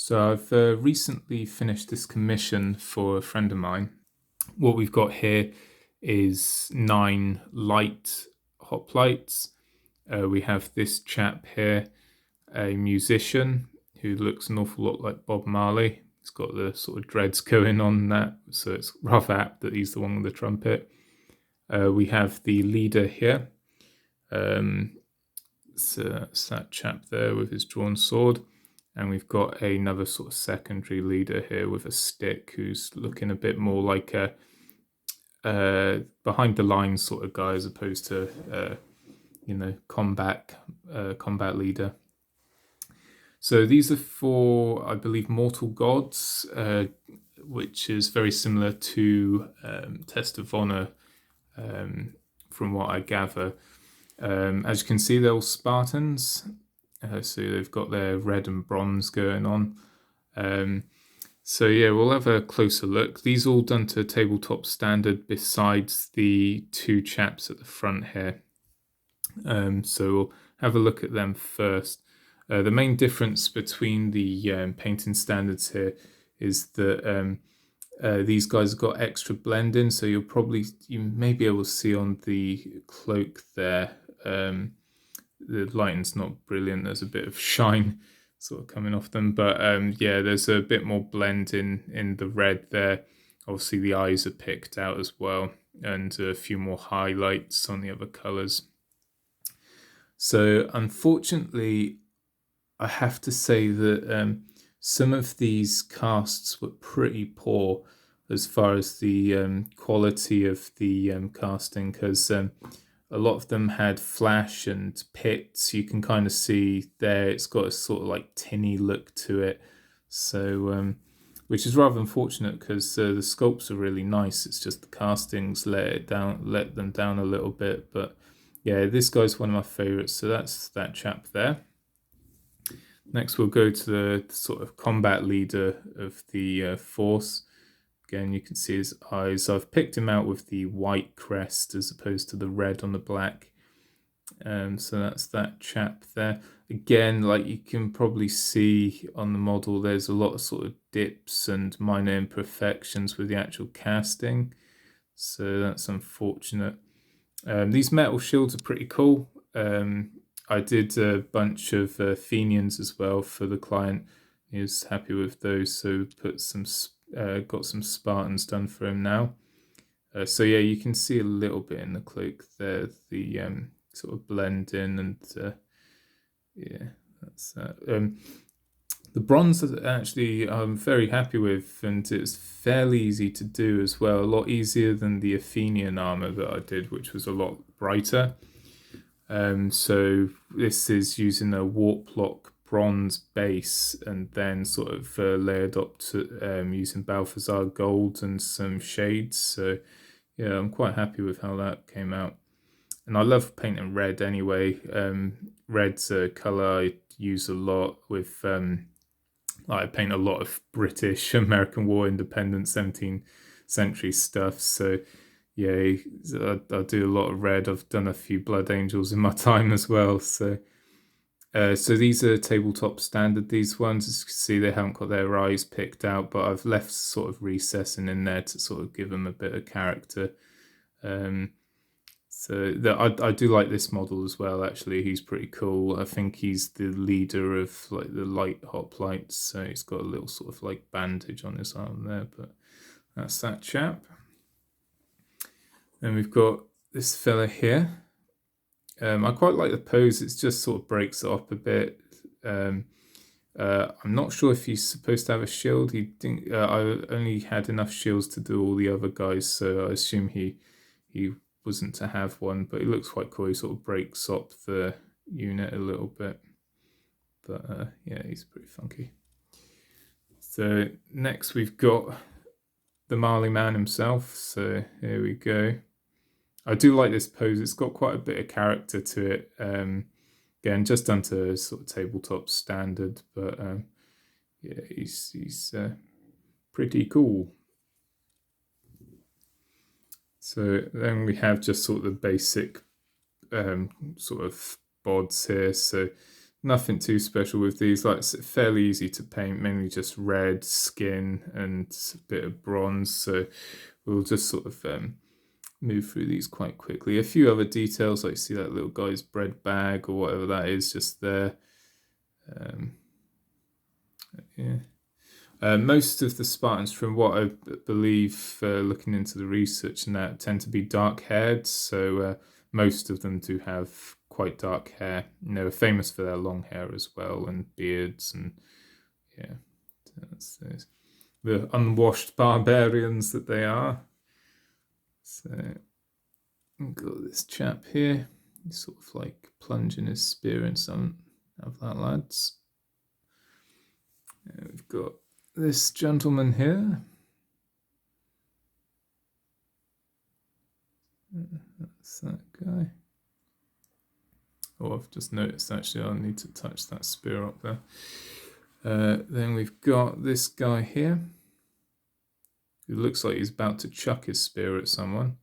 So I've recently finished this commission for a friend of mine. What we've got here is 9 light hoplites. We have this chap here, a musician who looks an awful lot like Bob Marley. He's got the sort of dreads going on that, so it's rather apt that he's the one with the trumpet. We have the leader here. It's that chap there with his drawn sword. And we've got another sort of secondary leader here with a stick who's looking a bit more like a behind the lines sort of guy as opposed to combat leader. So these are for, I believe, mortal gods, which is very similar to Test of Honor, from what I gather. As you can see, they're all Spartans. So they've got their red and bronze going on. So yeah, we'll have a closer look. These are all done to tabletop standard besides the 2 chaps at the front here. So we'll have a look at them first. The main difference between the painting standards here is that these guys have got extra blending, so you may be able to see on the cloak there. The lighting's not brilliant. There's a bit of shine sort of coming off them, but yeah, there's a bit more blend in the red there. Obviously the eyes are picked out as well, and a few more highlights on the other colors. So unfortunately, I have to say that some of these casts were pretty poor as far as the quality of the casting, because a lot of them had flash and pits. You can kind of see there it's got a sort of like tinny look to it. So, which is rather unfortunate because the sculpts are really nice. It's just the castings let them down a little bit. But yeah, this guy's one of my favorites. So that's that chap there. Next, we'll go to the sort of combat leader of the force. Again, you can see his eyes. I've picked him out with the white crest as opposed to the red on the black. So that's that chap there. Again, like you can probably see on the model, there's a lot of sort of dips and minor imperfections with the actual casting. So that's unfortunate. These metal shields are pretty cool. I did a bunch of Athenians as well for the client. He was happy with those, so got some Spartans done for him now. So yeah, you can see a little bit in the cloak there, the sort of blend in, and yeah, that's that. The bronze actually I'm very happy with, and it's fairly easy to do as well. A lot easier than the Athenian armor that I did, which was a lot brighter. So this is using a warp lock bronze base and then sort of layered up to using Balthazar gold and some shades. So yeah, I'm quite happy with how that came out. And I love painting red anyway. Red's a color I use a lot with, I paint a lot of British American War Independence 17th century stuff. So yeah, I do a lot of red. I've done a few Blood Angels in my time as well. So these are tabletop standard, these ones. As you can see, they haven't got their eyes picked out, but I've left sort of recessing in there to sort of give them a bit of character. So I do like this model as well, actually. He's pretty cool. I think he's the leader of like the light hoplites. So he's got a little sort of like bandage on his arm there, but that's that chap. Then we've got this fella here. I quite like the pose. It just sort of breaks it up a bit. I'm not sure if he's supposed to have a shield. I only had enough shields to do all the other guys, so I assume he wasn't to have one. But he looks quite cool. He sort of breaks up the unit a little bit. But yeah, he's pretty funky. So next we've got the Marley Man himself. So here we go. I do like this pose. It's got quite a bit of character to it. Again, just done to sort of tabletop standard, but yeah, he's pretty cool. So then we have just sort of the basic sort of bods here. So nothing too special with these. Like, it's fairly easy to paint, mainly just red skin and a bit of bronze. So we'll just sort of move through these quite quickly. A few other details, like see that little guy's bread bag or whatever that is, just there. Most of the Spartans, from what I believe, looking into the research and that, tend to be dark-haired. So most of them do have quite dark hair. They're famous for their long hair as well, and beards, and yeah, that's the unwashed barbarians that they are. So we've got this chap here. He's sort of like plunging his spear in some of that, lads. We've got this gentleman here. That's that guy. Oh, I've just noticed actually I need to touch that spear up there. Then we've got this guy here. It looks like he's about to chuck his spear at someone.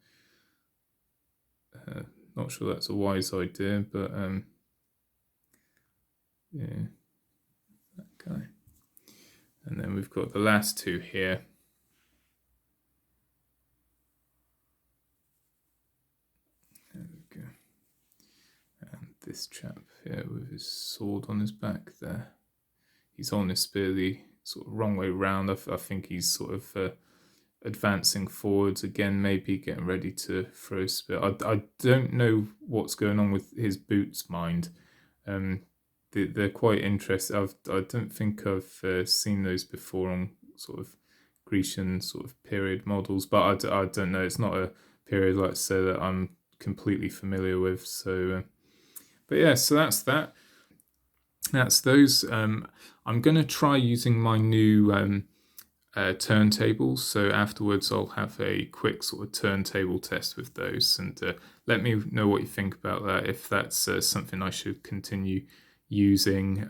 Not sure that's a wise idea, but yeah, that guy. And then we've got the last two here. There we go. And this chap here with his sword on his back there. He's on his spear the sort of wrong way round. I think he's sort of advancing forwards again, maybe getting ready to throw his spear. I don't know what's going on with his boots, mind. They're quite interesting. I don't think I've seen those before on sort of Grecian sort of period models, but I don't know. It's not a period, like I say, that I'm completely familiar with. So, but yeah, so that's that. That's those. I'm going to try using my new turntables. So afterwards, I'll have a quick sort of turntable test with those, and let me know what you think about that. If that's something I should continue using.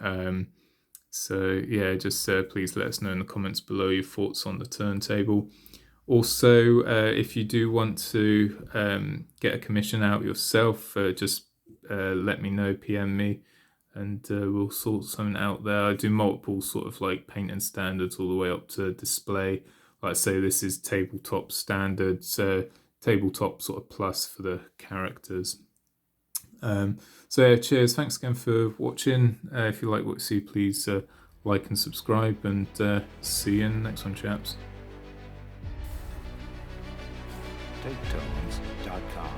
So yeah, just please let us know in the comments below your thoughts on the turntable. Also, if you do want to get a commission out yourself, just let me know, PM me, and we'll sort something out there. I do multiple sort of like painting standards all the way up to display. Like I say, this is tabletop standards, tabletop sort of plus for the characters. So yeah, cheers. Thanks again for watching. If you like what you see, please like and subscribe, and see you in the next one, chaps. TakeTones.com.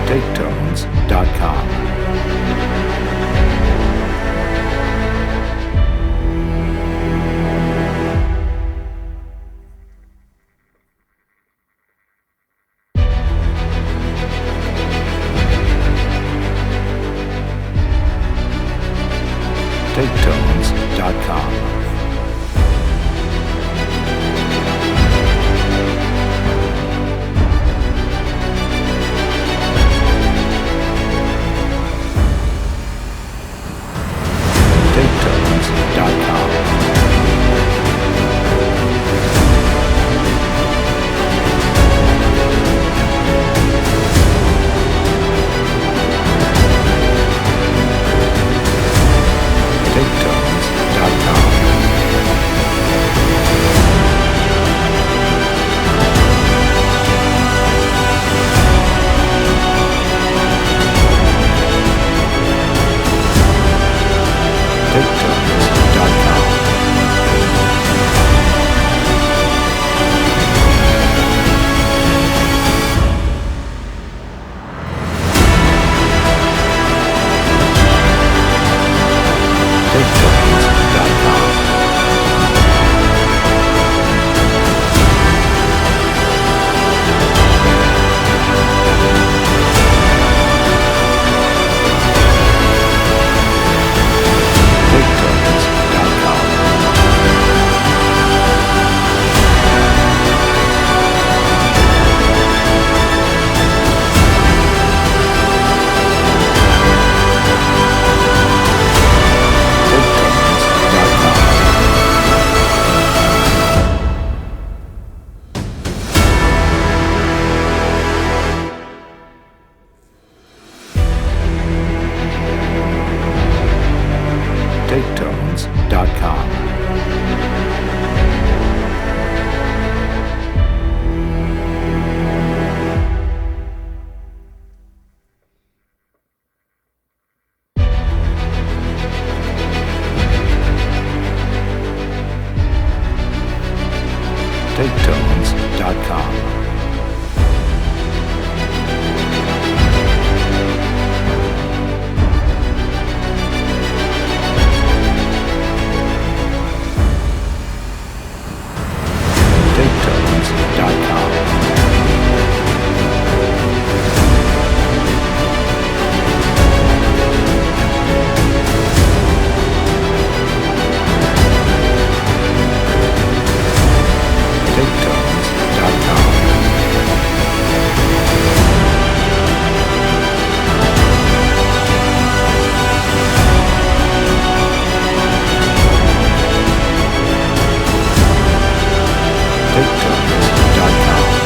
TakeTones.com. TakeTones.com. Taketones.com. Taketones.com. Taketones.com. Taketones.com. Taketones.com. Taketones.com. Taketones.com.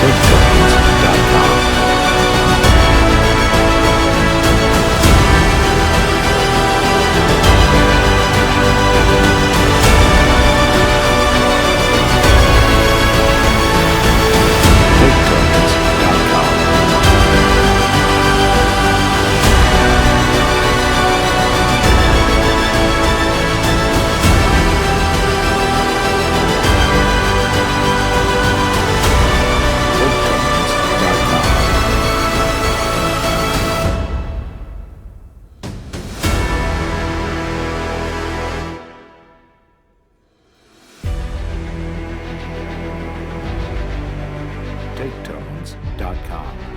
Taketones.com. Taketones.com.